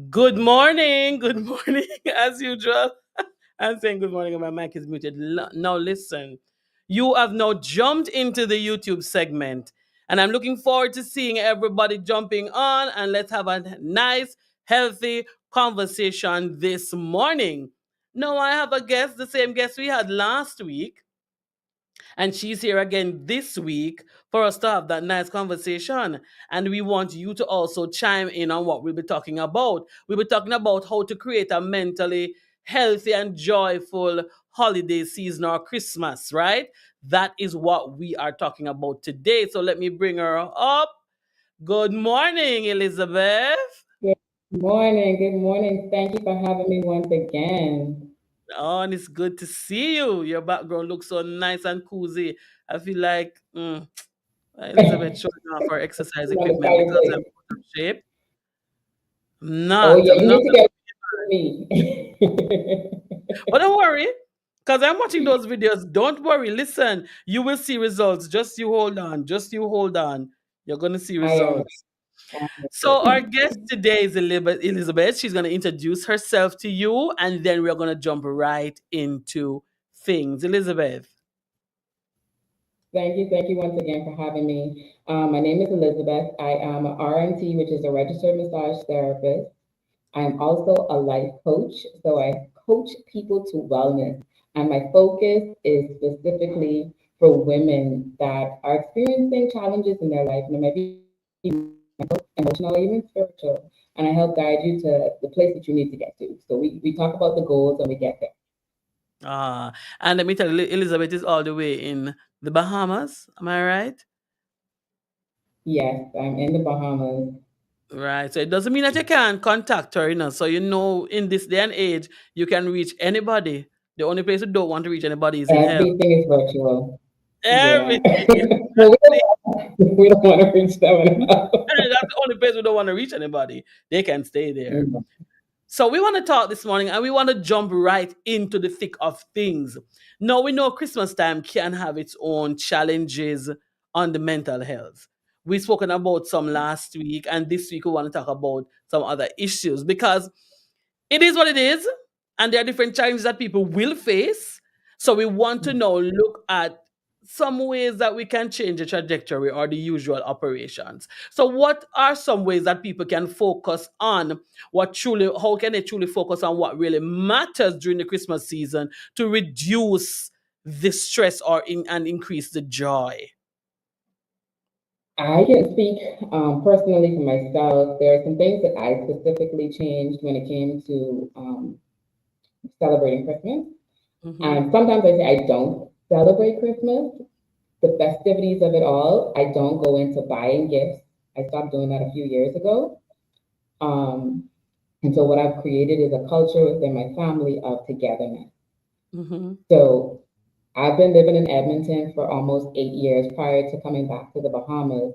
Good morning. Good morning, as usual. I'm saying good morning and my mic is muted. Now, listen, you have now jumped into the YouTube segment, and I'm looking forward to seeing everybody jumping on. And let's have a nice, healthy conversation this morning. Now, I have a guest, the same guest we had last week. And she's here again this week for us to have that nice conversation. And we want you to also chime in on what we'll be talking about. We'll be talking about how to create a mentally healthy and joyful holiday season or Christmas, right? That is what we are talking about today. So let me bring her up. Good morning, Elizabeth. Good morning. Good morning. Thank you for having me once again. Oh, and it's good to see you. Your background looks so nice and cozy. I feel like Elizabeth I'm showing off her exercise on the equipment because I'm fireplace. out of shape. Oh yeah, I'm you not. need to get with me. But don't worry, because I'm watching those videos. Don't worry. Listen, you will see results. Just you hold on. Just you hold on. You're going to see I am. results. So our guest today is Elizabeth. She's going to introduce herself to you, and then we're going to jump right into things. Elizabeth. Thank you once again for having me. My name is Elizabeth. I am a RMT, which is a registered massage therapist. I am also a life coach, so I coach people to wellness, and my focus is specifically for women that are experiencing challenges in their life, and it might be emotional or even spiritual. And I help guide you to the place that you need to get to. So we talk about the goals and we get there. Ah, and let me tell you, Elizabeth is all the way in the Bahamas. Am I right? Yes, I'm in the Bahamas. Right. So it doesn't mean that you can't contact her, So in this day and age, you can reach anybody. The only place you don't want to reach anybody is in hell. Everything is virtual. Yeah. Everything. Well, Exactly. we don't want to reach them enough. That's the only place we don't want to reach anybody. They can stay there. Mm. So we want to talk this morning and we want to jump right into the thick of things. Now we know Christmas time can have its own challenges on the mental health. We've spoken about some last week, and this week we want to talk about some other issues because it is what it is, and there are different challenges that people will face. So we want to now look at some ways that we can change the trajectory or the usual operations. So what are some ways that people can focus on how can they truly focus on what really matters during the Christmas season to reduce the stress and increase the joy? I can speak personally for myself. There are some things that I specifically changed when it came to celebrating Christmas. Mm-hmm. And sometimes I say I don't celebrate Christmas, the festivities of it all. I don't go into buying gifts. I stopped doing that a few years ago. Um, and so what I've created is a culture within my family of togetherness. Mm-hmm. So I've been living in Edmonton for almost 8 years prior to coming back to the Bahamas.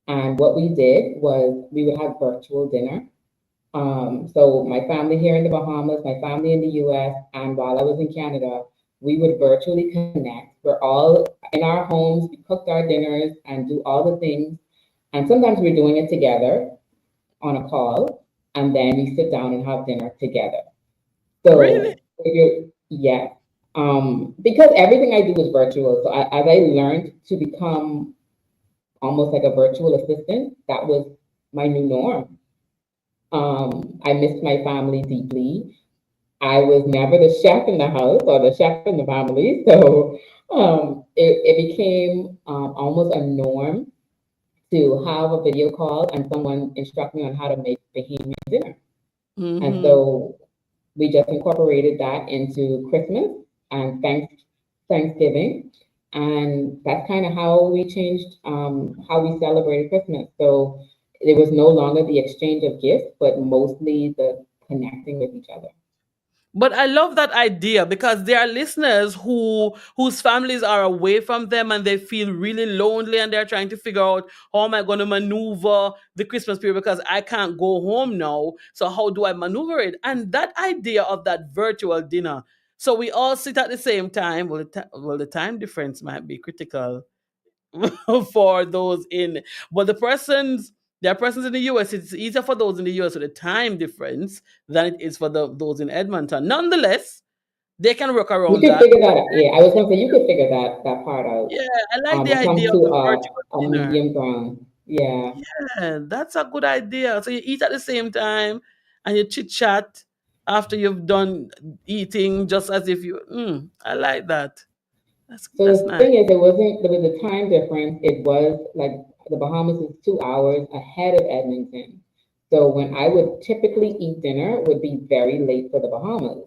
And what we did was we would have virtual dinner. So my family here in the Bahamas, my family in the US, and while I was in Canada, we would virtually connect. We're all in our homes, we cooked our dinners and do all the things. And sometimes we're doing it together on a call, and then we sit down and have dinner together. Really? So if you're, yeah, because everything I do is virtual. So as I learned to become almost like a virtual assistant, that was my new norm. I missed my family deeply. I was never the chef in the house or the chef in the family. So it became almost a norm to have a video call and someone instruct me on how to make Bahamian dinner. And Mm-hmm. so we just incorporated that into Christmas and Thanksgiving. And that's kind of how we changed how we celebrated Christmas. So it was no longer the exchange of gifts, but mostly the connecting with each other. But I love that idea because there are listeners whose families are away from them and they feel really lonely and they're trying to figure out how am I going to maneuver the Christmas period because I can't go home now. So how do I maneuver it? And that idea of that virtual dinner. So we all sit at the same time. The time difference might be critical for those in, but There are persons in the US, it's easier for those in the US with the time difference than it is for those in Edmonton. Nonetheless, they can work You around could that. figure that out. Yeah, I was gonna say you could figure that part out. Yeah, I like the It idea comes of to the virtual a dinner. medium ground. Yeah. Yeah, that's a good idea. So you eat at the same time and you chit chat after you've done eating, just as if you. I like that. So That's the nice. thing is, there was a time difference. It was like the Bahamas is 2 hours ahead of Edmonton. So when I would typically eat dinner, it would be very late for the Bahamas.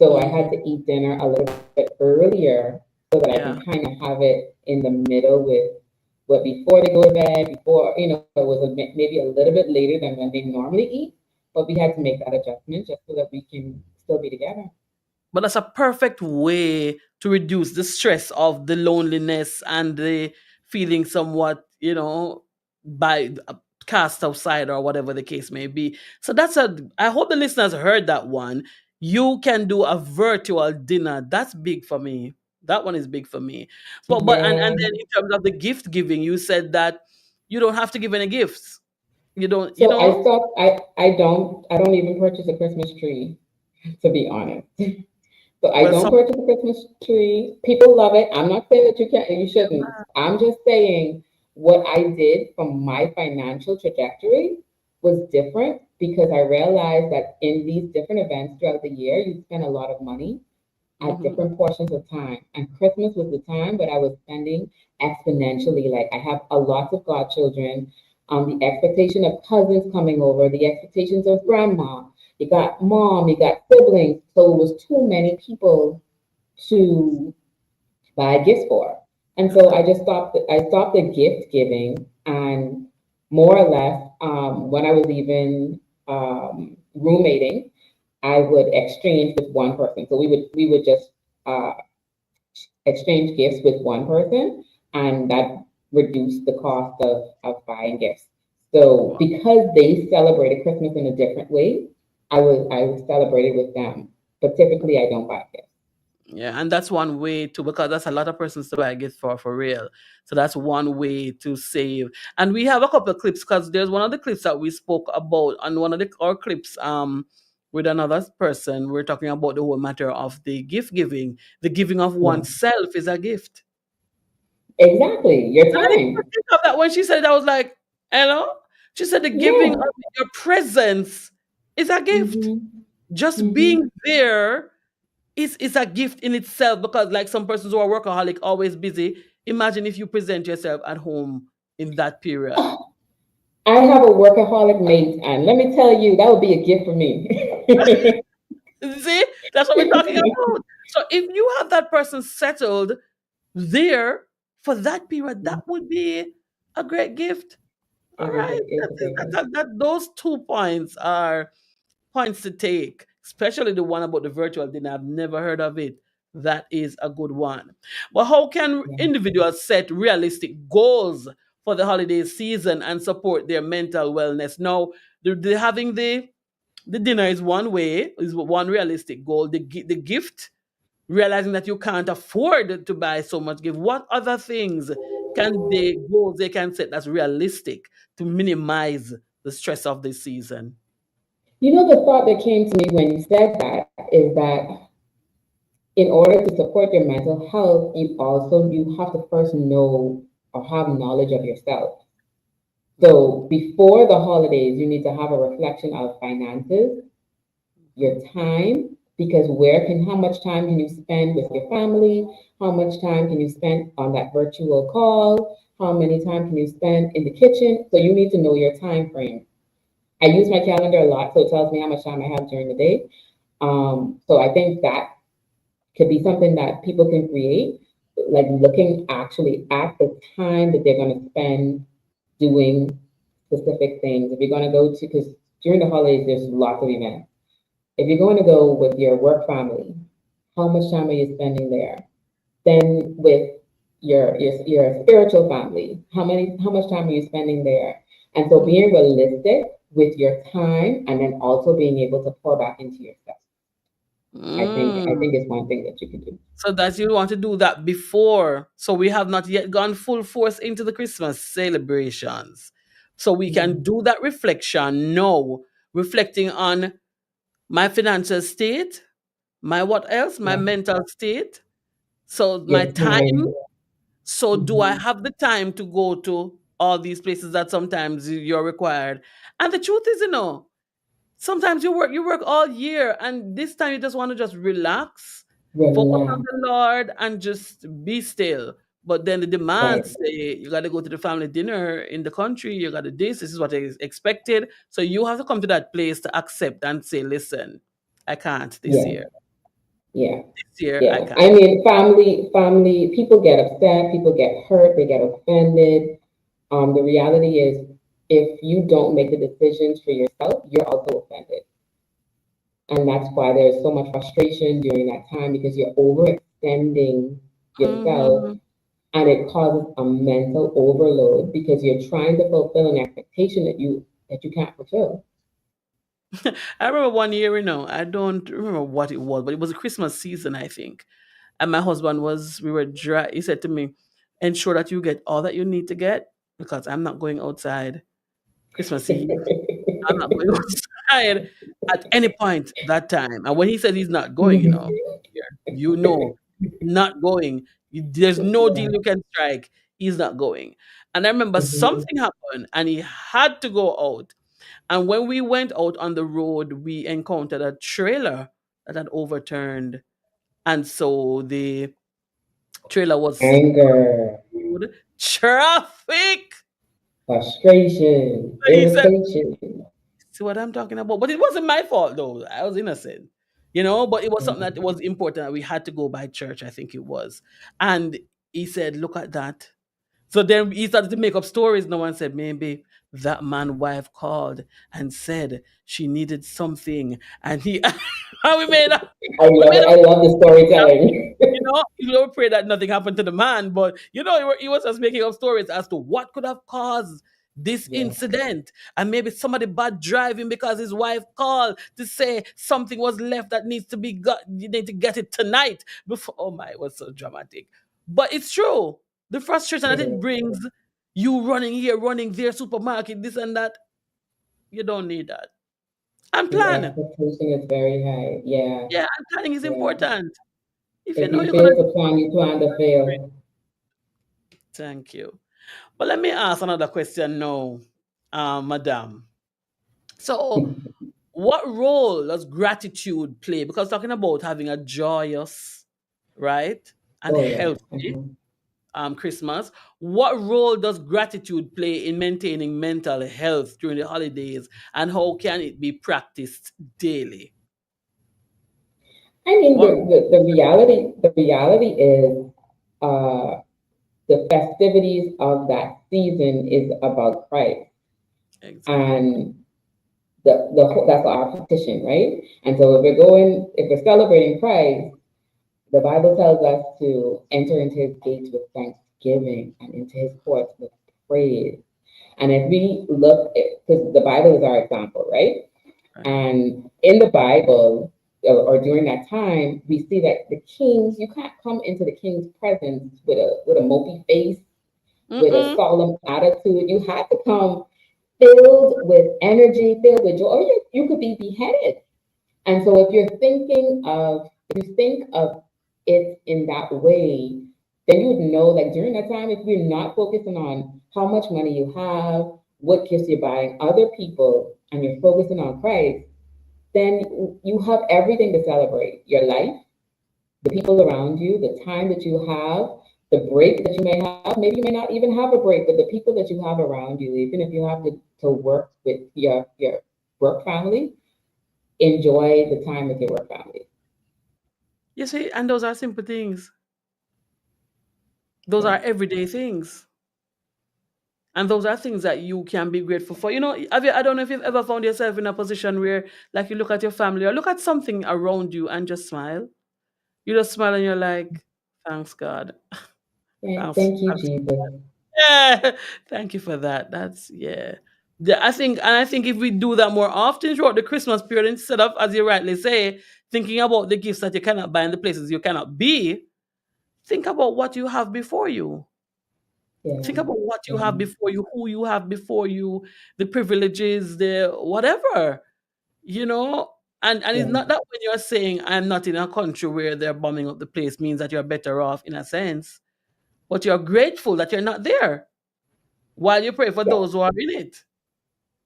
So I Hmm. had to eat dinner a little bit earlier so that I Yeah, can kind of have it in the middle with what before they go to bed, before, it was maybe a little bit later than when they normally eat. But we had to make that adjustment just so that we can still be together. but that's a perfect way to reduce the stress of the loneliness and the feeling somewhat, by cast outside or whatever the case may be. So I hope the listeners heard that one. You can do a virtual dinner. That's big for me. That one is big for me. And Yeah. then in terms of the gift giving, you said that you don't have to give any gifts. You don't, So I stopped. I don't even purchase a Christmas tree, to be honest. So I well, don't some, purchase a Christmas tree. People love it. I'm not saying that you shouldn't. I'm just saying what I did from my financial trajectory was different because I realized that in these different events throughout the year, you spend a lot of money at mhm. different portions of time. And Christmas was the time that I was spending exponentially. Like I have a lot of godchildren, the expectation of cousins coming over, the expectations of grandma. You got mom, you got siblings. So it was too many people to buy gifts for. And so I stopped the gift giving and more or less when I was even roommating, I would exchange with one person. So we would just uh, exchange gifts with one person, and that reduced the cost of buying gifts. So because they celebrated Christmas in a different way, I would celebrate it with them. But typically, I don't buy gifts. Yeah, and that's one way to, because that's a lot of persons to buy gifts for real. So that's one way to save. And we have a couple of clips because there's one of the clips that we spoke about on one of our clips with another person. We're talking about the whole matter of the gift giving. The giving of Yeah, oneself is a gift. exactly. Your And I didn't even time. think of that when she said it. I was like, hello? She said the giving of Yeah. your presence is a gift. Mm-hmm. Just Mm-hmm. being there is a gift in itself, because like some persons who are workaholic, always busy. Imagine if you present yourself at home in that period. I have a workaholic mate, and let me tell you, that would be a gift for me. See, that's what we're talking about. So if you have that person settled there for that period, that would be a great gift. All right, It's a great gift. those 2 points are points to take, especially the one about the virtual dinner. I've never heard of it. That is a good one. But how can Yeah. individuals set realistic goals for the holiday season and support their mental wellness? Now, having the dinner is one way, is one realistic goal. The gift, realizing that you can't afford to buy so much gift. What other things goals they can set that's realistic to minimize the stress of this season? The thought that came to me when you said that is that in order to support your mental health, you have to first know or have knowledge of yourself. Mhm, So before the holidays, you need to have a reflection of finances, mhm, your time, because how much time can you spend with your family? How much time can you spend on that virtual call? How many time can you spend in the kitchen? So you need to know your time frame. I use my calendar a lot, so it tells me how much time I have during the day. So I think that could be something that people can create, like looking actually at the time that they're going to spend doing specific things. If you're going to go to, because during the holidays, there's lots of events. If you're going to go with your work family, how much time are you spending there? Then with your spiritual family, how much time are you spending there? And so mhm. being realistic with your time and then also being able to pour back into yourself. I think Mm. is one thing that you can do. So that you want to do that before. So we have not yet gone full force into the Christmas celebrations. So we can Mhm. do that reflection now, reflecting on my financial state, my what else, my Yeah. mental state, so my Your time. time. So do I Mhm. have the time to go to all these places that sometimes you're required? And the truth is, sometimes you work all year, and this time you just want to just relax, focus on Relax. the Lord, and just be still. But then the Right. demands say you got to go to the family dinner in the country. You got to this is what is expected. So you have to come to that place to accept and say, listen, I can't this Yeah. year. Yeah. This year I Yeah. can't. I mean, family, people get upset, people get hurt, they get offended. The reality is, if you don't make the decisions for yourself, you're also offended. And that's why there's so much frustration during that time because you're overextending yourself Hmm. and it causes a mental overload because you're trying to fulfill an expectation that you can't fulfill. I remember one year, I don't remember what it was, but it was a Christmas season, I think. And my husband we were dry. He said to me, ensure that you get all that you need to get because I'm not going outside Christmas Eve. I'm not going outside at any point that time. And when he said he's not going, not going. There's no deal Yeah. you can strike. He's not going. And I remember Mhm. something happened and he had to go out. And when we went out on the road, we encountered a trailer that had overturned. And so the trailer was Anger, road traffic. frustration, He said, irritation. see what I'm talking about? But it wasn't my fault though. I was innocent. But it was something that was important that we had to go by church, I think it was. And he said, look at that. So then he started to make up stories. No one said, maybe that man wife called and said she needed something. And he and we made up I we love made it. up I love the storytelling. you don't pray that nothing happened to the man, but he was just making up stories as to what could have caused this Yeah, incident. And maybe somebody bad driving because his wife called to say something was left that needs to be got. You need to get it tonight. Before, oh my, it was so dramatic. But it's true. The frustration it that it is. brings, you running here, running there, supermarket, this and that, you don't need that. And The plan. expectation is very high. Yeah, Yeah, and planning is yeah. important. If you If know you you're gonna fail do to plan, you plan to fail. thank you. But let me ask another question now, Madam. So, what role does gratitude play? Because talking about having a joyous, right, and Oh yeah. healthy Christmas, what role does gratitude play in maintaining mental health during the holidays, and how can it be practiced daily? I mean, What the reality is, uh, the festivities of that season is about Christ, exactly? and that's our petition, right? And so if we're celebrating Christ, the Bible tells us to enter into His gates with thanksgiving and into His courts with praise. And if we look, because the Bible is our example, right? Right. And in the Bible, or during that time, we see that the kings, you can't come into the king's presence with a mopey face, with a Mm-mm. solemn attitude. You have to come filled with energy, filled with joy, or you could be beheaded. And so if you think of it in that way, then you would know, like, during that time, if you're not focusing on how much money you have, what gifts you're buying other people, and you're focusing on Christ, then you have everything to celebrate: your life, the people around you, the time that you have, the break that you may have. Maybe you may not even have a break, but the people that you have around you, even if you have to work with your work family, enjoy the time with your work family. You see, and those are simple things. Those Yeah. are everyday things. And those are things that you can be grateful for. I don't know if you've ever found yourself in a position where, like, you look at your family or look at something around you and just smile. You just smile and you're like, thanks, God. Thanks. Thank you, Thanks. Jesus. Yeah. Thank you for that. That's, yeah. I think if we do that more often throughout the Christmas period, instead of, as you rightly say, thinking about the gifts that you cannot buy and the places you cannot be, think about what you have before you. Think Yeah. about what you have Yeah. before you, who you have before you, the privileges, the whatever, you know. And it's Yeah. not that when you're saying I'm not in a country where they're bombing up the place means that you're better off in a sense, but you're grateful that you're not there while you pray for Yeah. those who are in it,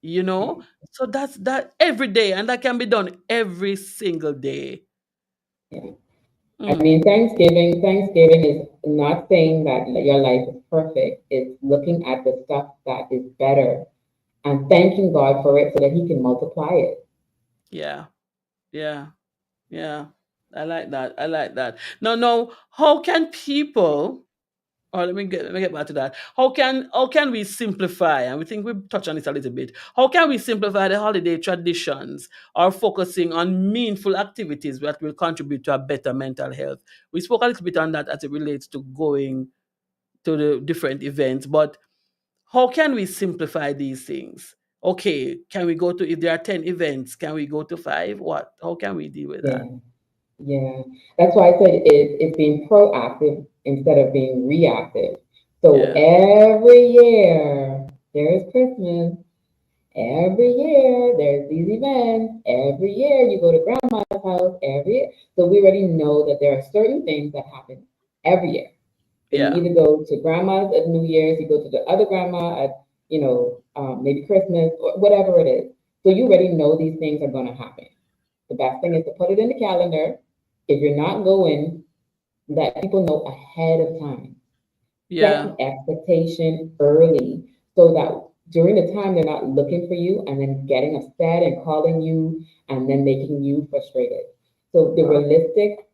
you Yeah. know. So that's that every day, and that can be done every single day. Yeah. I Mm, mean, Thanksgiving is not saying that your life is perfect. It's looking at the stuff that is better and thanking God for it so that He can multiply it. yeah, yeah, yeah. I like that. I like that. No, how can people, or let me get back to that. How can we simplify? And we think we touched on this a little bit. How can we simplify the holiday traditions or focusing on meaningful activities that will contribute to a better mental health? We spoke a little bit on that as it relates to going to the different events, but how can we simplify these things? Okay, can we go to, if there are 10 events, can we go to five? What? How can we deal with that? Yeah. Yeah, that's why I said it's being proactive instead of being reactive. So Yeah, every year there's Christmas. Every year there's these events. Every year you go to grandma's house. Every year. So we already know that there are certain things that happen every year. So you yeah, either go to grandma's at New Year's, you go to the other grandma at, maybe Christmas or whatever it is. So you already know these things are going to happen. The best thing is to put it in the calendar. If you're not going, let people know ahead of time. Set yeah. the expectation early so that during the time they're not looking for you and then getting upset and calling you and then making you frustrated. So the realistic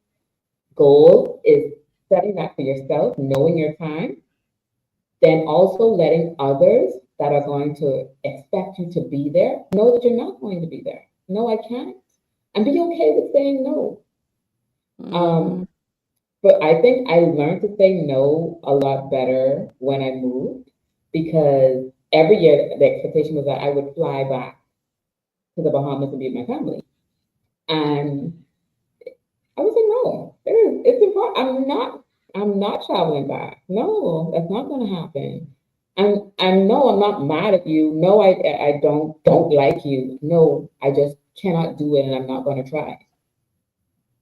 goal is setting that for yourself, knowing your time, then also letting others that are going to expect you to be there know that you're not going to be there. No, I can't. And be okay with saying no. Mm-hmm. Um, but I think I learned to say no a lot better when I moved because every year the expectation was that I would fly back to the Bahamas and be with my family. And I was like, no, it's important. I'm not traveling back. No, that's not gonna happen. And no, I'm not mad at you. No, I don't like you. No, I just cannot do it and I'm not gonna try.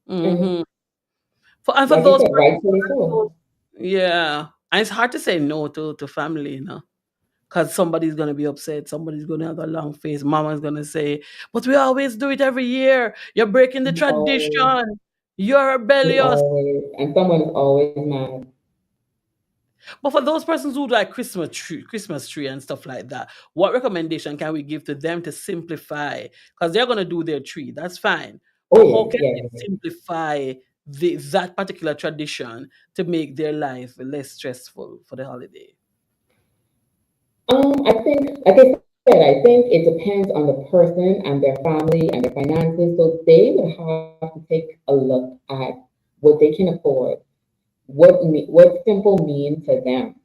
And Mm-hmm. And for like you those said, persons who rightfully are so. so, yeah, and it's hard to say no to family, because somebody's gonna be upset, somebody's gonna have a long face, mama's gonna say, "But we always do it every year. You're breaking the Always, tradition. You're we rebellious." always, and someone is always mad. But for those persons who like Christmas tree and stuff like that, what recommendation can we give to them to simplify? Because they're gonna do their tree, that's fine. Oh But how yeah, can yeah, they yeah, yeah. simplify that particular tradition to make their life less stressful for the holiday? I think, like I said, I think it depends on the person and their family and their finances. So they would have to take a look at what they can afford, what simple means to them.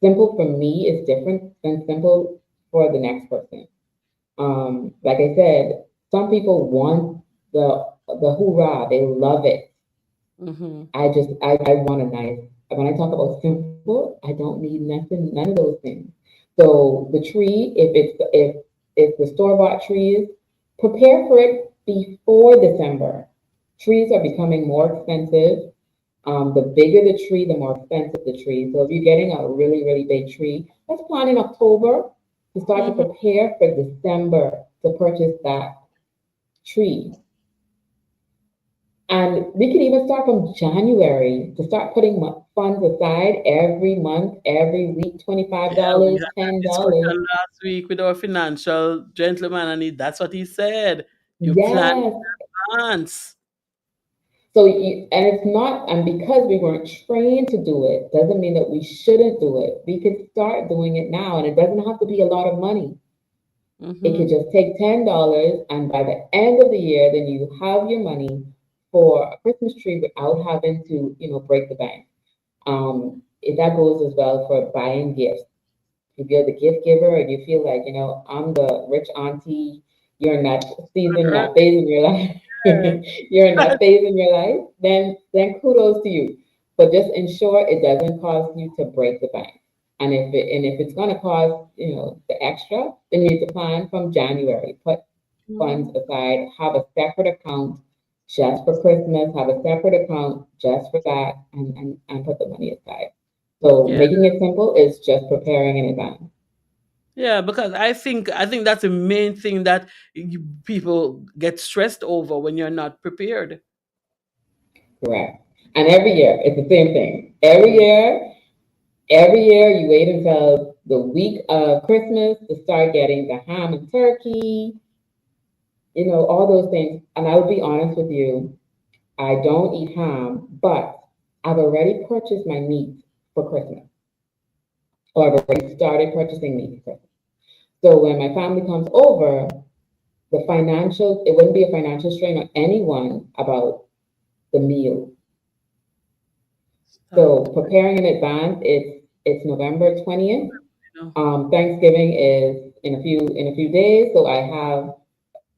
Simple for me is different than simple for the next person. Like I said, some people want the hoorah, they love it. Mm-hmm. I want a nice. When I talk about simple, I don't need nothing, none of those things. So the tree, if the store bought trees, prepare for it before December. Trees are becoming more expensive. The bigger the tree, the more expensive the tree. So if you're getting a really, really big tree, let's plan in October to start to Mm-hmm. prepare for December to purchase that tree. And we could even start from January to start putting funds aside every month, every week, Yeah, we $25, had that $10. discussion last week with our financial gentleman, and that's what he said. You plan Yes. in advance. And it's not, and because we weren't trained to do it, doesn't mean that we shouldn't do it. We could start doing it now, and it doesn't have to be a lot of money. It could Mm-hmm. just take $10, and by the end of the year, then you have your money for a Christmas tree without having to, break the bank. That goes as well for buying gifts. If you're the gift giver and you feel like, I'm the rich auntie, you're in that season, that phase in your life, you're in that phase in your life, then kudos to you. But just ensure it doesn't cause you to break the bank. And if it's going to cost, the extra, then you need to plan from January. Put funds Mhm. aside, have a separate account just for Christmas, have a separate account just for that, and put the money aside. So Yeah. making it simple is just preparing in advance. Yeah, because I think that's the main thing that people get stressed over when you're not prepared. Correct. And every year, it's the same thing. Every year you wait until the week of Christmas to start getting the ham and turkey, all those things. And I will be honest with you, I don't eat ham, but I've already purchased my meat for Christmas, or I've already started purchasing meat for Christmas. So when my family comes over, it wouldn't be a financial strain on anyone about the meal. Stop. So preparing in advance, it's November 20th. You know. Thanksgiving is in a few days, so I have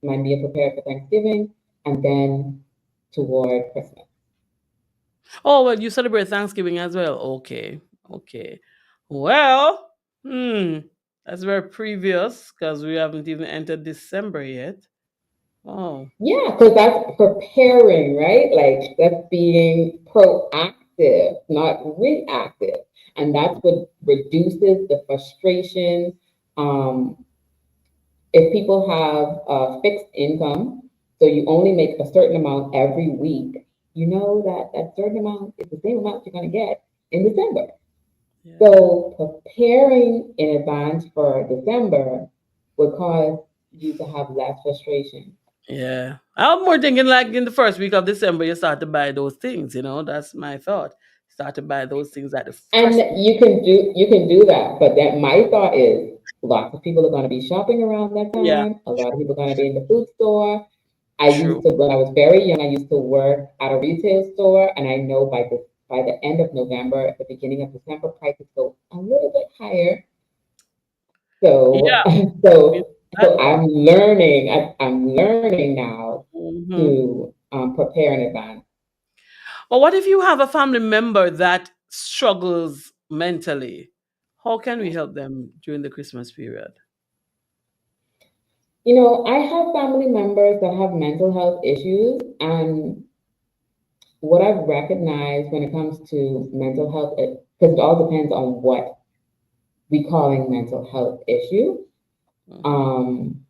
my meal prepared for Thanksgiving, and then toward Christmas. Oh well, you celebrate Thanksgiving as well. Okay, okay. Well, hmm, that's very previous because we haven't even entered December yet. Oh, Yeah, because that's preparing, right? Like that's being proactive, not reactive, and that's what reduces the frustration. Um, if people have a fixed income, so you only make a certain amount every week, you know that that certain amount is the same amount you're going to get in December. yeah, So preparing in advance for December would cause you to have less frustration. yeah. I'm more thinking like in the first week of December, you start to buy those things. That's my thought. Start to buy those things at the And first. you can do that, but that my thought is lots of people are going to be shopping around that Yeah, time. A lot of people are going to be in the food store. true. When I was very young, I used to work at a retail store, and I know by the end of November, at the beginning of December, prices go a little bit higher. So Yeah, it's so that so I'm learning now one. to prepare in advance. But what if you have a family member that struggles mentally? How can we help them during the Christmas period? I have family members that have mental health issues, and what I've recognized when it comes to mental health, because it all depends on what we calling mental health issue. Mhm. Um,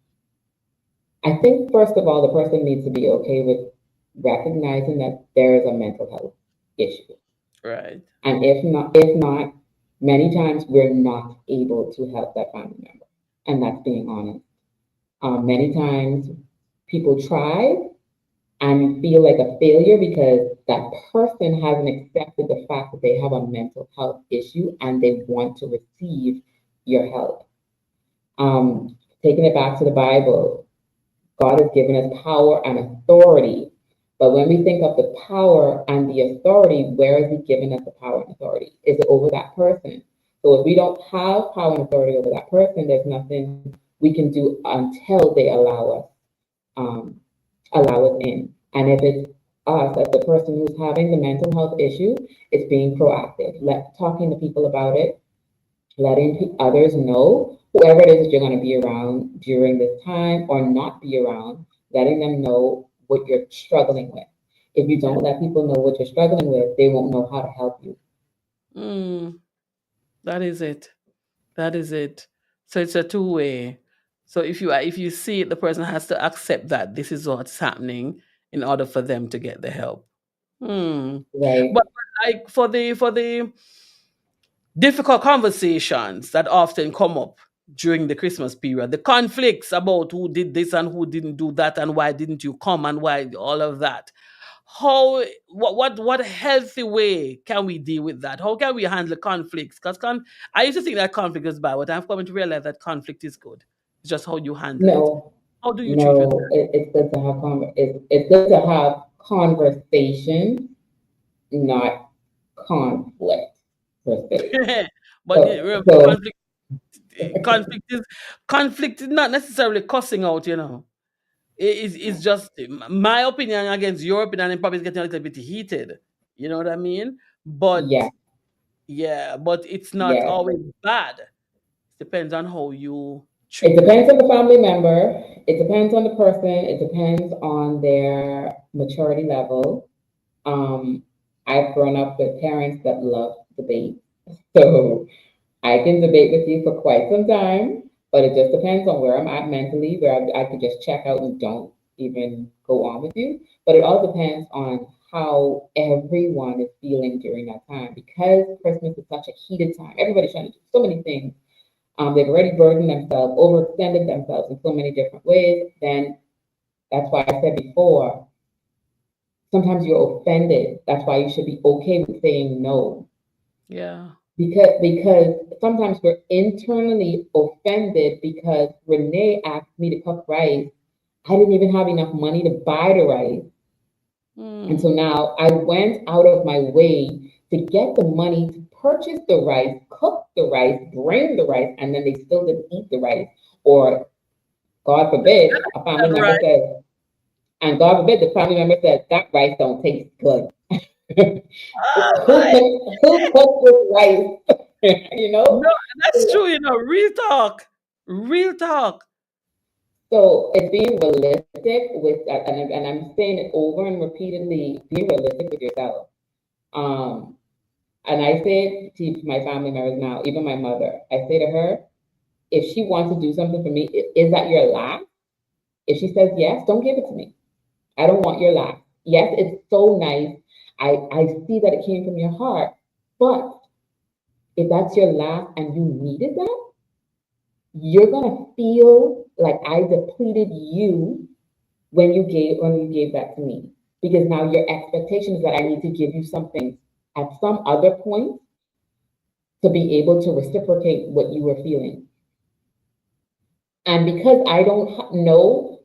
I think first of all, the person needs to be okay with recognizing that there is a mental health issue, Right. and if not, many times we're not able to help that family member, and that's being honest. Many times people try and feel like a failure because that person hasn't accepted the fact that they have a mental health issue and they want to receive your help. Taking it back to the Bible, God has given us power and authority. But when we think of the power and the authority, where has He given us the power and authority? Is it over that person? So if we don't have power and authority over that person, there's nothing we can do until they um, allow us in. And if it's us, as the person who's having the mental health issue, it's being proactive, talking to people about it, letting others know, whoever it is that you're going to be around during this time or not be around, letting them know what you're struggling with. If you Yeah. don't let people know what you're struggling with, they won't know how to help you. Mm, that is it. That is it. So it's a two-way. So if you see it, the person has to accept that this is what's happening in order for them to get the help. Hmm. Right? But like for the difficult conversations that often come up during the Christmas period, the conflicts about who did this and who didn't do that and why didn't you come and why all of that. What healthy way can we deal with that? How can we handle conflicts? Because I used to think that conflict is bad, but I've come to realize that conflict is good. It's just how you handle it. No, How do you treat your no. It's good to have it's good to have conversation, not conflict per se. but So, so conflict is not necessarily cussing out, it's just my opinion against your opinion and probably it's getting a little bit heated. You know what I mean? But yeah, Yeah, but it's not Yeah. always bad. It depends on how you It treat the depends person. on the family member. It depends on the person. It depends on their maturity level. Um, I've grown up with parents that love debate. So I can debate with you for quite some time, but it just depends on where I'm at mentally, where I could just check out and don't even go on with you. But it all depends on how everyone is feeling during that time because Christmas is such a heated time. Everybody's trying to do so many things. They've already burdened themselves, overextended themselves in so many different ways. Then that's why I said before, sometimes you're offended. That's why you should be okay with saying no. Yeah. Because sometimes we're internally offended because Renee asked me to cook rice. I didn't even have enough money to buy the rice. And so Mm. now I went out of my way to get the money to purchase the rice, cook the rice, bring the rice, and then they still didn't eat the rice. Or God forbid, a family That member right. says, and God forbid the family member says, that rice don't taste good. Oh my. Who cooked this rice? you No, know? that's true, real talk. Real talk. So it's being realistic with that, and I'm saying it over and repeatedly, being realistic with yourself. Um, and I say it to my family members now, even my mother, I say to her, if she wants to do something for me, is that your last? If she says yes, don't give it to me. I don't want your last. Yes, it's so nice. I see that it came from your heart. But if that's your last and you needed that, you're gonna feel like I depleted you when you gave that to me. Because now your expectation is that I need to give you something at some other point to be able to reciprocate what you were feeling. And because I don't know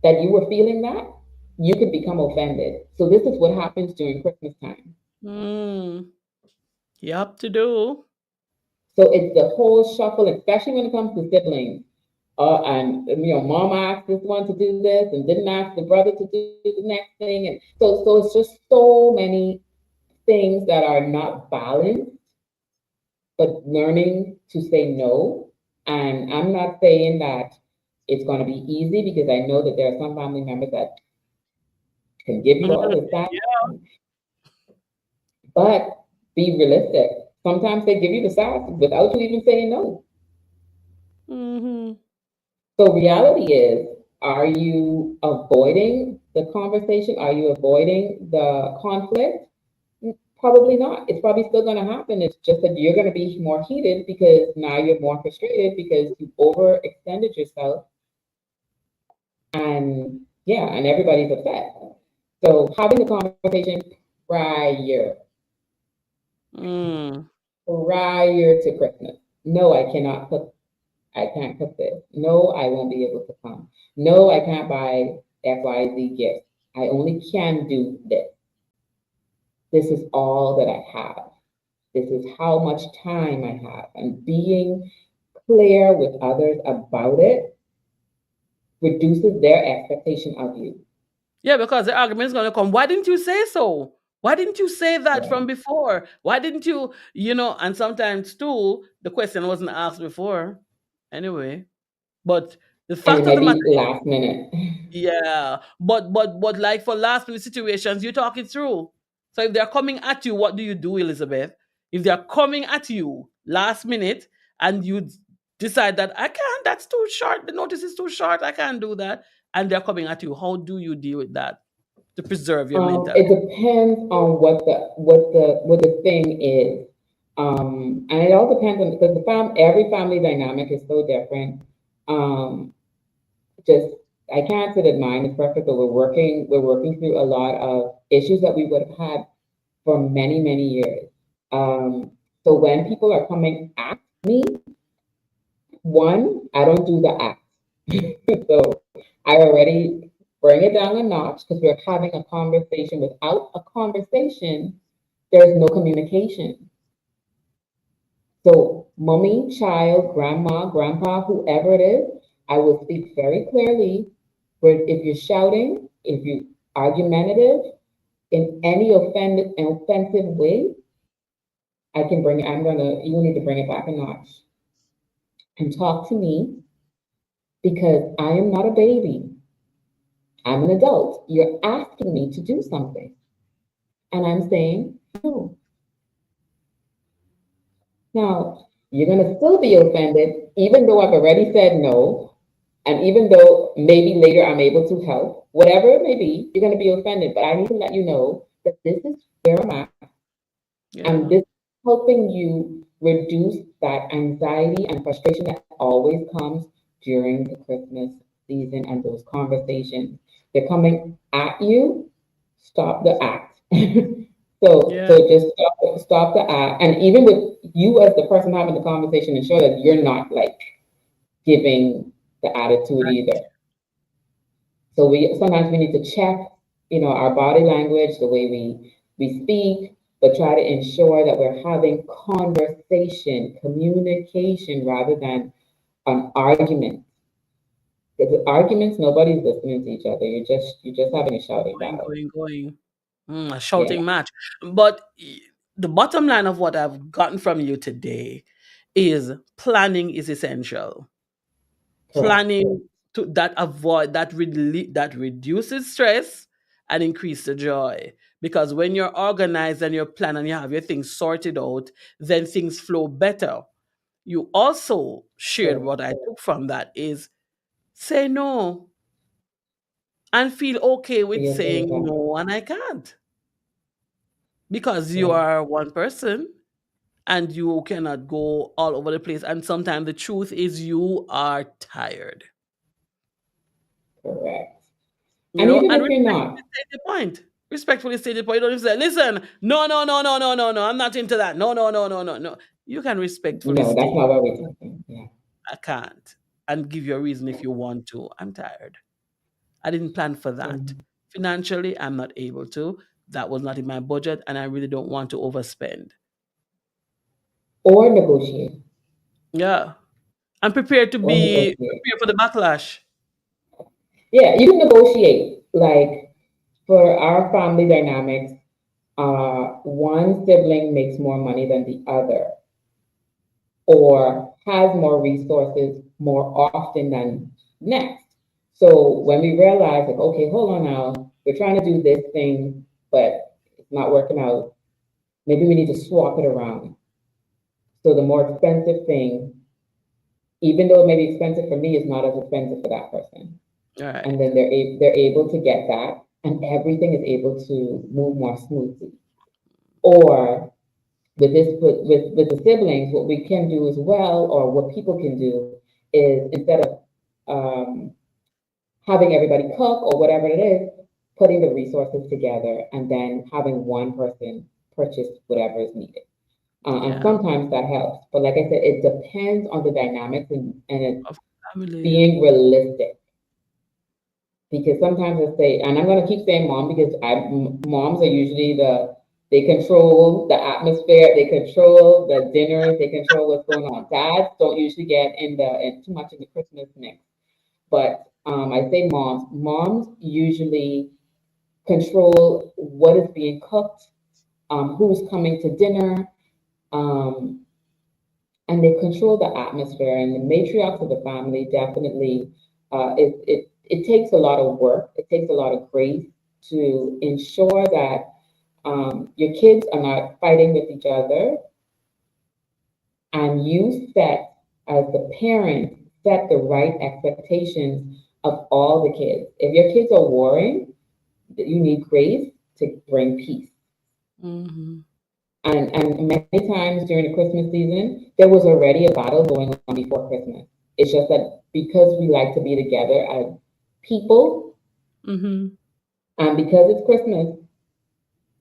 that you were feeling that, you could become offended. So this is what happens during Christmas time. Mm. You have to do. So it's the whole shuffle, especially when it comes to siblings. And mom asked this one to do this and didn't ask the brother to do the next thing. And so it's just so many things that are not balanced, but learning to say no. And I'm not saying that it's going to be easy because I know that there are some family members that can give you all Mhm. this time, Yeah. but be realistic. Sometimes they give you the sauce without you even saying no. Hmm. So reality is, are you avoiding the conversation? Are you avoiding the conflict? Probably not. It's probably still going to happen. It's just that you're going to be more heated because now you're more frustrated because you overextended yourself, and yeah, and everybody's upset. So having the conversation prior Mm. prior to Christmas. No, I cannot cook. I can't cook this. No, I won't be able to come. No, I can't buy XYZ gifts. I only can do this. This is all that I have. This is how much time I have. And being clear with others about it reduces their expectation of you. Yeah, because the argument is going to come. Why didn't you say so? Why didn't you say that from Right. before? Why didn't you, and sometimes too, the question wasn't asked before anyway. But the And it fact of might the matter, be last minute. yeah, but like for last minute situations, you talk it through. So if they're coming at you, what do you do, Elizabeth? If they're coming at you last minute and you decide that I can't, that's too short, the notice is too short, I can't do that, and they're coming at you, how do you deal with that to preserve your mental? It depends on what the thing is, and it all depends on because every family dynamic is so different. Um, just I can't say that mine is perfect, but we're working through a lot of issues that we would have had for many many years. Um, so when people are coming at me, one, I don't do the act. So I already bring it down a notch because we're having a conversation. Without a conversation, there's no communication. So, mommy, child, grandma, grandpa, whoever it is, I will speak very clearly. Where if you're shouting, if you argumentative in any offensive way, you need to bring it back a notch and talk to me because I am not a baby. I'm an adult. You're asking me to do something. And I'm saying no. Now, you're going to still be offended, even though I've already said no. And even though maybe later I'm able to help, whatever it may be, you're going to be offended. But I need to let you know that this is where I'm at. And Yeah. this is helping you reduce that anxiety and frustration that always comes during the Christmas season and those conversations. They're coming at you, stop the act. Yeah. So just stop the act. And even with you as the person having the conversation, ensure that you're not like giving the attitude either. So we sometimes we need to check, our body language, the way we speak, but try to ensure that we're having conversation, communication rather than an argument. Because with arguments, nobody's listening to each other. You're just having a shouting Going, battle. going, going. A Yeah, shouting match. But the bottom line of what I've gotten from you today is planning is essential. correct, Planning to that reduces stress and increase the joy. Because when you're organized and you plan and you have your things sorted out, then things flow better. You also shared correct. what I took from that is say no and feel okay So with you're saying saying that, no and I can't because you yeah, are one person and you cannot go all over the place. And sometimes the truth is you are tired, correct. you And know, even and if you're respectfully not, state the point. Respectfully state the point. You don't even say, listen, no, no, no, no, no, no, no, I'm not into that. No, no, no, no, no, no. You can respectfully no, that's state, not what we're talking. Yeah. I can't, and give your reason if you want to. I'm tired. I didn't plan for that. Mhm. Financially, I'm not able to. That was not in my budget, and I really don't want to overspend. Or negotiate, Yeah. I'm prepared to or be negotiate. prepared for the backlash. Yeah, you can negotiate. Like for our family dynamics, one sibling makes more money than the other, or has more resources more often than next. So when we realize, like, okay, hold on now, we're trying to do this thing, but it's not working out. Maybe we need to swap it around. So the more expensive thing, even though it may be expensive for me, is not as expensive for that person. All And right. then they're able to get that, and everything is able to move more smoothly. Or with the siblings, what we can do as well, or what people can do, is instead of um, having everybody cook or whatever it is, putting the resources together and then having one person purchase whatever is needed. And Yeah. sometimes that helps, but like I said, it depends on the dynamics and it Of family. being realistic. Because sometimes I say, and I'm gonna keep saying mom because moms are usually they control the atmosphere, they control the dinners, they control what's going on. Dads don't usually get in too much in the Christmas mix, but I say moms. Moms usually control what is being cooked, who's coming to dinner, um, and they control the atmosphere. And the matriarchs of the family definitely, it takes a lot of work. It takes a lot of grace to ensure that your kids are not fighting with each other, and you set as the parent set the right expectations of all the kids. If your kids are warring, you need grace to bring peace. Hmm. And many times during the Christmas season, there was already a battle going on before Christmas. It's just that because we like to be together as people, Hmm. and because it's Christmas,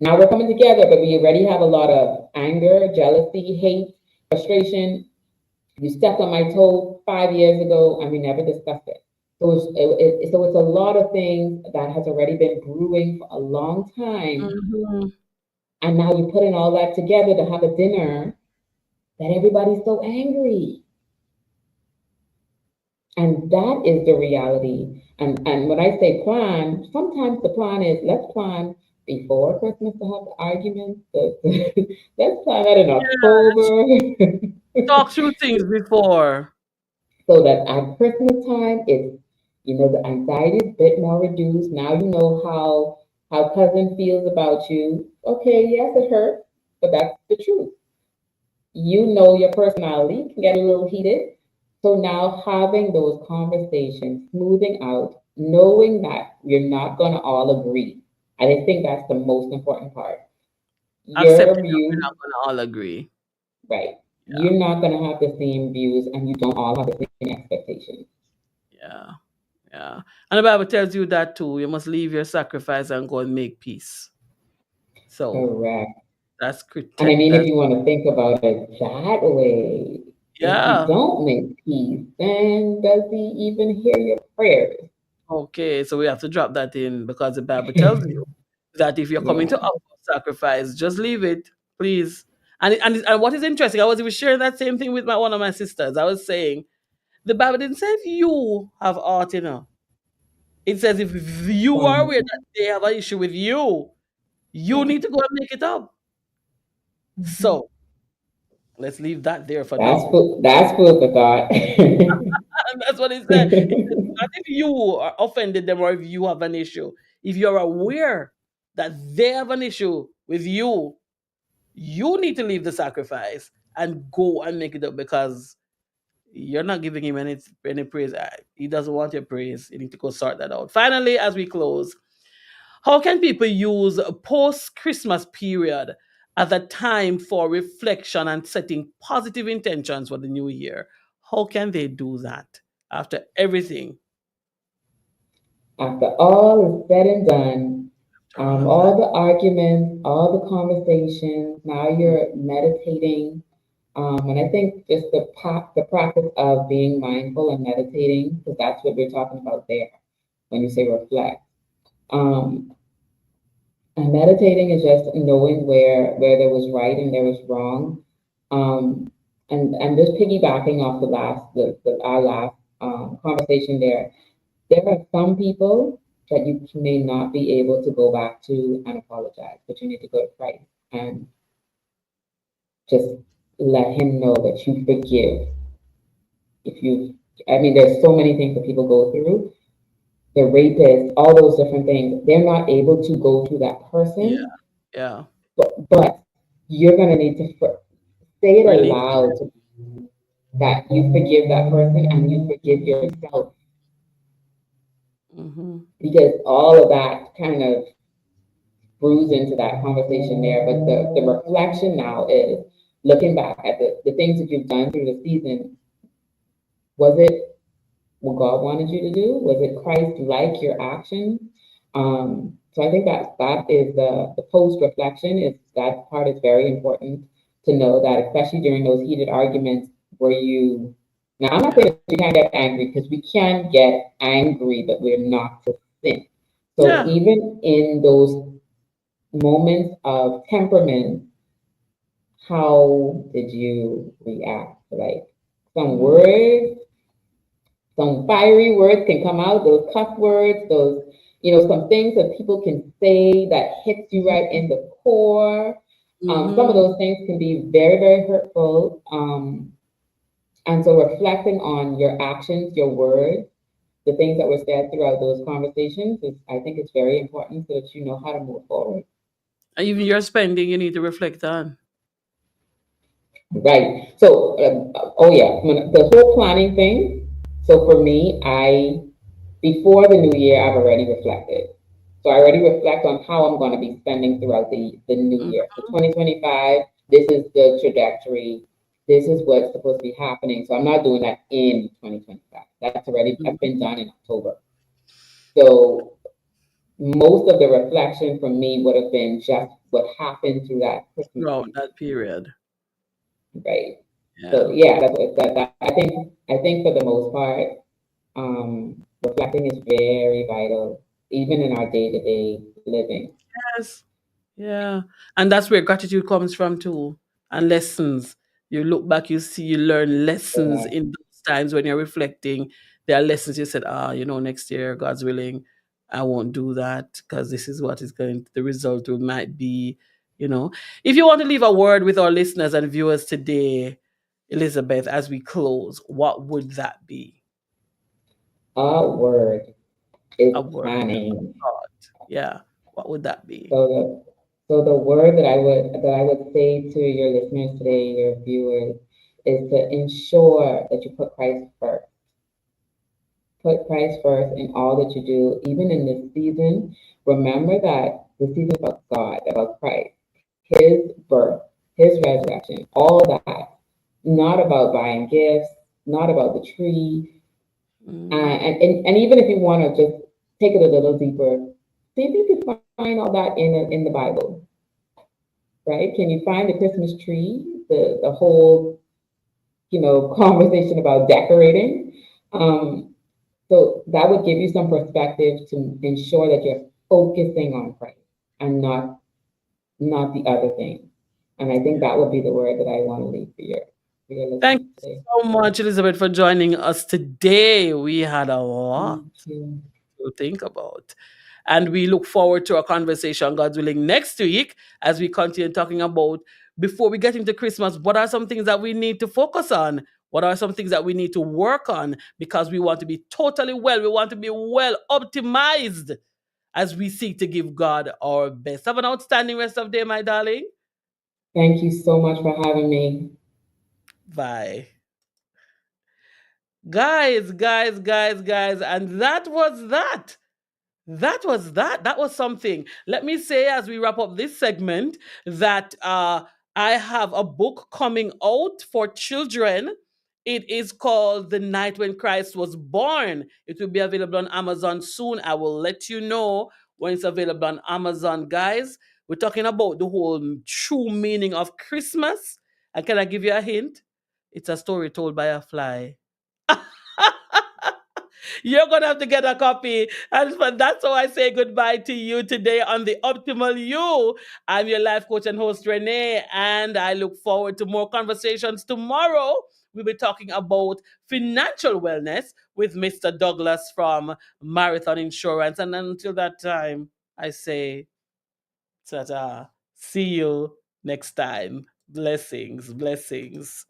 now we're coming together, but we already have a lot of anger, jealousy, hate, frustration. You stepped on my toe 5 years ago, and we never discussed it. So it's a lot of things that has already been brewing for a long time, Hmm. and now you put in all that together to have a dinner that everybody's so angry. And that is the reality. And when I say plan, sometimes the plan is let's plan before Christmas to have the argument. Let's plan that in Yeah. October. Talk through things before. So that at Christmas time, it's, the anxiety is a bit more reduced. Now you know how cousin feels about you. Okay, yes, it hurts, but that's the truth. You know your personality can get a little heated. So now having those conversations, smoothing out, knowing that you're not gonna all agree. And I think that's the most important part. Your Accepting that we're not view, going to all agree. right? Yeah. You're not gonna have the same views, and you don't all have the same expectations. Yeah. Yeah. And the Bible tells you that too. You must leave your sacrifice and go and make peace. So Correct. that's And I mean, if that's you want to think about it that way, if you yeah. don't make peace, then does he even hear your prayers? Okay. So we have to drop that in because the Bible tells you that if you're coming to Yeah. offer sacrifice, just leave it, please. And what is interesting, I was even sharing that same thing with one of my sisters. I was saying the Bible didn't say if you have art, It says if you are aware Um, that they have an issue with you, you need to go and make it up. So let's leave that there for now. That's food for thought. And that's what it said. It says, not if you are offended them or if you have an issue. If you're aware that they have an issue with you, you need to leave the sacrifice and go and make it up because you're not giving him any praise. He doesn't want your praise. You need to go sort that out. Finally, as we close, how can people use a post Christmas period as a time for reflection and setting positive intentions for the new year? How can they do that after everything, After all is said and done, after all of that? all the arguments, all the conversations, now you're meditating. And I think just the practice of being mindful and meditating, because that's what we're talking about there when you say reflect. Um, and meditating is just knowing where there was right and there was wrong. Um, and just piggybacking off our last conversation there are some people that you may not be able to go back to and apologize, but you need to go to Christ and just let him know that you forgive. If you, I mean, there's so many things that people go through. The rapists, all those different things. They're not able to go to that Yeah, person, yeah. but you're gonna need to say it Release. aloud that you forgive that person and you forgive yourself, Hmm. because all of that kind of bruise into that conversation there. But the reflection now is looking back at the things that you've done through the season. Was it what God wanted you to do? Was it Christ like your actions? So I think that is the post reflection is that part is very important to know that, especially during those heated arguments where you, now I'm not Yeah. saying that you can't get angry, because we can get angry, but we're not to sin. So Yeah. even in those moments of temperament, how did you react? Like some Hmm. words, some fiery words can come out, those cuss words, those, some things that people can say that hits you right in the core. Some of Hmm. those things can be very, very hurtful. And so reflecting on your actions, your words, the things that were said throughout those conversations is, I think it's very important so that you know how to move forward. And even your spending, you need to reflect on. Right. So, oh yeah, the whole planning thing. So for me, before the new year, I've already reflected. So I already reflect on how I'm going to be spending throughout the new Mhm. year. So 2025, this is the trajectory. This is what's supposed to be happening. So I'm not doing that in 2025. That's been Mhm. done in October. So most of the reflection from me would have been just what happened through that Christmas Throughout season, that period. right? So Yeah. yeah, that I think for the most part, reflecting is very vital, even in our day to day living. Yes. Yeah. And that's where gratitude comes from too. And lessons. You look back, you see, you learn lessons Correct. in those times when you're reflecting. There are lessons you said, next year, God's willing, I won't do that because this is what is going, the result will might be, you know. If you want to leave a word with our listeners and viewers today, Elizabeth, as we close, what would that be? Our word A is word, a planning. thought. Yeah. What would that be? So the word that I would say to your listeners today, your viewers, is to ensure that you put Christ first. Put Christ first in all that you do, even in this season. Remember that the season is about God, about Christ, His birth, His resurrection, all that. Not about buying gifts, not about the tree. Mm, And even if you want to just take it a little deeper, see if you can find all that in the Bible, right? Can you find the Christmas tree, the whole conversation about decorating? Um, so that would give you some perspective to ensure that you're focusing on Christ and not the other thing. And I think yeah. that would be the word that I want to leave for your Thank listeners you today. so much, Elizabeth, for joining us today. We had a lot Thank you. to think about. And we look forward to our conversation, God's willing, next week as we continue talking about, before we get into Christmas, what are some things that we need to focus on? What are some things that we need to work on? Because we want to be totally well. We want to be well optimized as we seek to give God our best. Have an outstanding rest of the day, my darling. Thank you so much for having me. Bye. Guys, and that was that. That was something. Let me say, as we wrap up this segment, that I have a book coming out for children. It is called The Night When Christ Was Born. It will be available on Amazon soon. I will let you know when it's available on Amazon, guys. We're talking about the whole true meaning of Christmas. And can I give you a hint? It's a story told by a fly. You're gonna have to get a copy. And that's how I say goodbye to you today on the Optimal You. I'm your life coach and host, Renee, and I look forward to more conversations tomorrow. We'll be talking about financial wellness with Mr. Douglas from Marathon Insurance. And until that time, I say ta-ta. See you next time. Blessings, blessings.